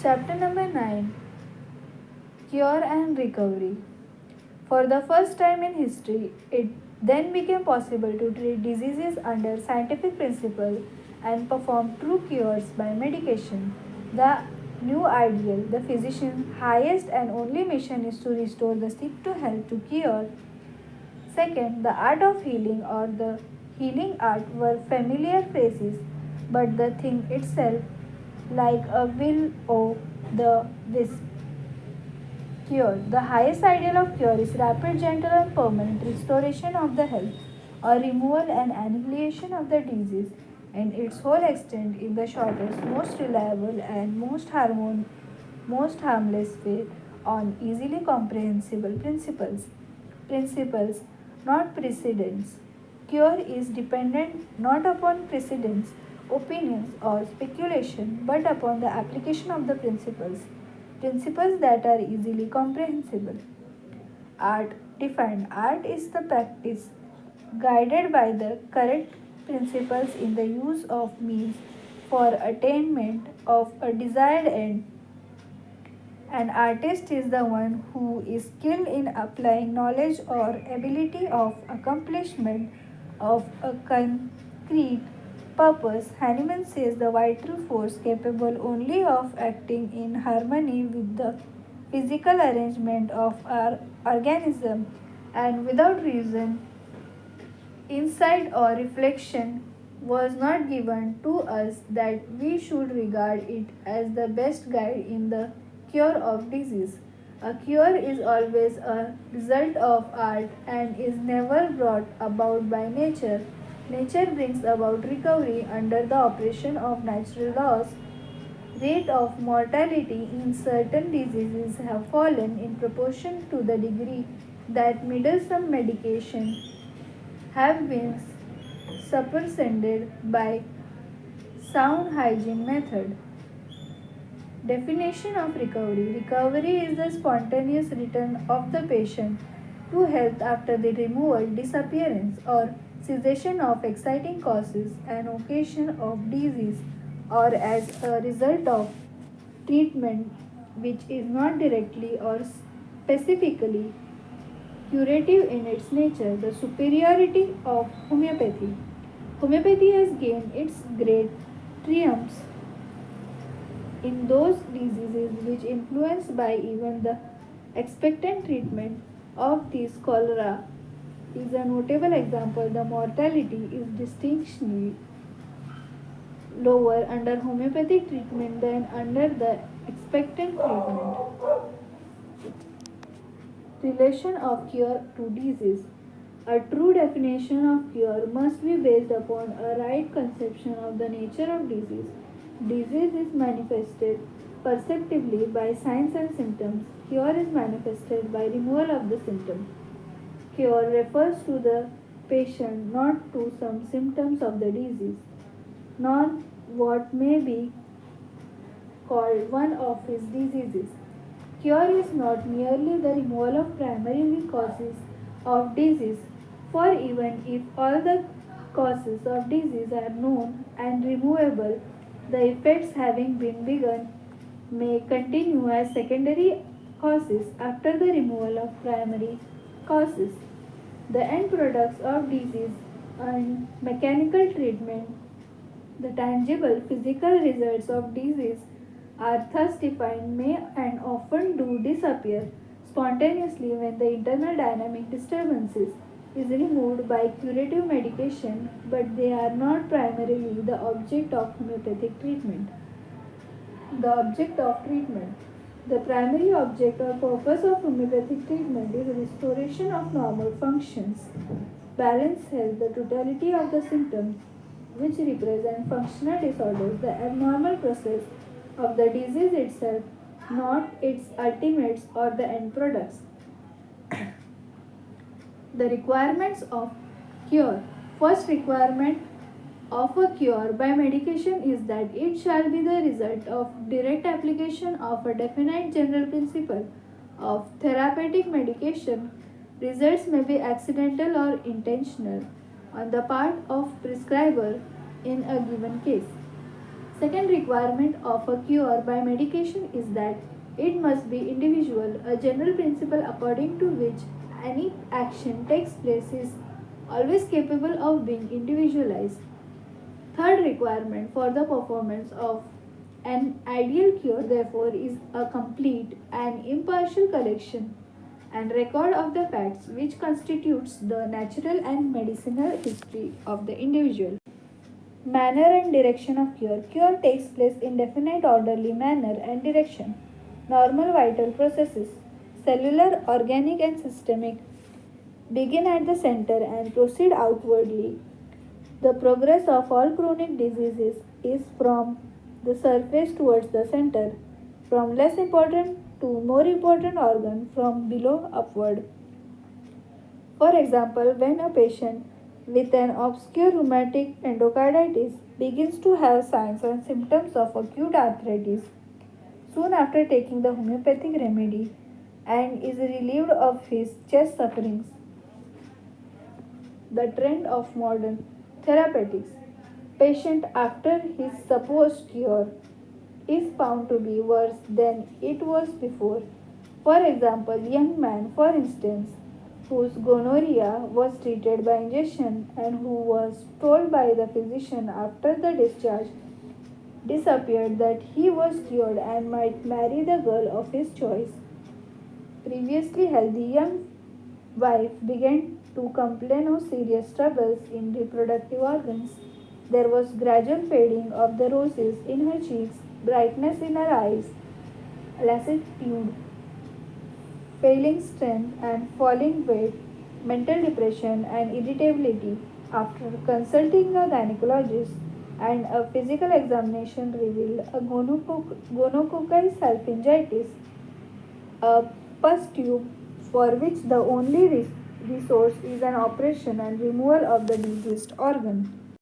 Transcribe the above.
Chapter number 9, Cure and Recovery. For the first time in history, it then became possible to treat diseases under scientific principle and perform true cures by medication. The new ideal, the physician's highest and only mission is to restore the sick to health to cure. Second, the art of healing or the healing art were familiar phrases, but the thing itself, like a will o' the wisp, cure. The highest ideal of cure is rapid, gentle, and permanent restoration of the health, or removal and annihilation of the disease in its whole extent in the shortest, most reliable, and most harmless way on easily comprehensible principles. Principles, not precedents. Cure is dependent not upon precedents, opinions, or speculation, but upon the application of the principles that are easily comprehensible. Art defined. Art is the practice guided by the correct principles in the use of means for attainment of a desired end. An artist is the one who is skilled in applying knowledge or ability of accomplishment of a concrete purpose. Hahnemann says the vital force capable only of acting in harmony with the physical arrangement of our organism and without reason, insight, or reflection was not given to us that we should regard it as the best guide in the cure of disease. A cure is always a result of art and is never brought about by nature. Nature brings about recovery under the operation of natural laws. Rate of mortality in certain diseases have fallen in proportion to the degree that meddlesome medication have been superseded by sound hygiene method. Definition of recovery. Recovery is the spontaneous return of the patient to health after the removal, disappearance, or cessation of exciting causes and occasion of disease, or as a result of treatment which is not directly or specifically curative in its nature. The superiority of homeopathy. Homeopathy has gained its great triumphs in those diseases which influenced by even the expectant treatment of these cholera is a notable example. The mortality is distinctly lower under homeopathic treatment than under the expectant treatment. Relation of cure to disease. A true definition of cure must be based upon a right conception of the nature of disease. Disease is manifested perceptibly by signs and symptoms. Cure is manifested by removal of the symptom. Cure refers to the patient, not to some symptoms of the disease, nor what may be called one of his diseases. Cure is not merely the removal of primary causes of disease, for even if all the causes of disease are known and removable, the effects having been begun may continue as secondary causes after the removal of primary causes. The end products of disease and mechanical treatment, the tangible physical results of disease are thus defined may and often do disappear spontaneously when the internal dynamic disturbances is removed by curative medication, but they are not primarily the object of homeopathic treatment. The object of treatment. The primary object or purpose of homeopathic treatment is restoration of normal functions, balance health, the totality of the symptoms which represent functional disorders, the abnormal process of the disease itself, not its ultimates or the end products. The requirements of cure. First requirement of a cure by medication is that it shall be the result of direct application of a definite general principle of therapeutic medication. Results may be accidental or intentional on the part of prescriber in a given case. Second requirement of a cure by medication is that it must be individual, a general principle according to which any action takes place is always capable of being individualized. Third requirement for the performance of an ideal cure, therefore, is a complete and impartial collection and record of the facts which constitutes the natural and medicinal history of the individual. Manner and direction of cure. Cure takes place in definite orderly manner and direction. Normal vital processes, cellular, organic, and systemic, begin at the center and proceed outwardly. The progress of all chronic diseases is from the surface towards the center, from less important to more important organ, from below upward. For example, when a patient with an obscure rheumatic endocarditis begins to have signs and symptoms of acute arthritis soon after taking the homeopathic remedy and is relieved of his chest sufferings, the trend of modern therapeutics, patient after his supposed cure is found to be worse than it was before. For example, young man, for instance, whose gonorrhea was treated by injection and who was told by the physician after the discharge disappeared that he was cured and might marry the girl of his choice. Previously healthy young wife began to complain of serious troubles in reproductive organs. There was gradual fading of the roses in her cheeks, brightness in her eyes, lassitude, failing strength and falling weight, mental depression and irritability. After consulting a gynecologist and a physical examination revealed a gonococcal salpingitis, a pus tube for which the only resource is an operation and removal of the diseased organ.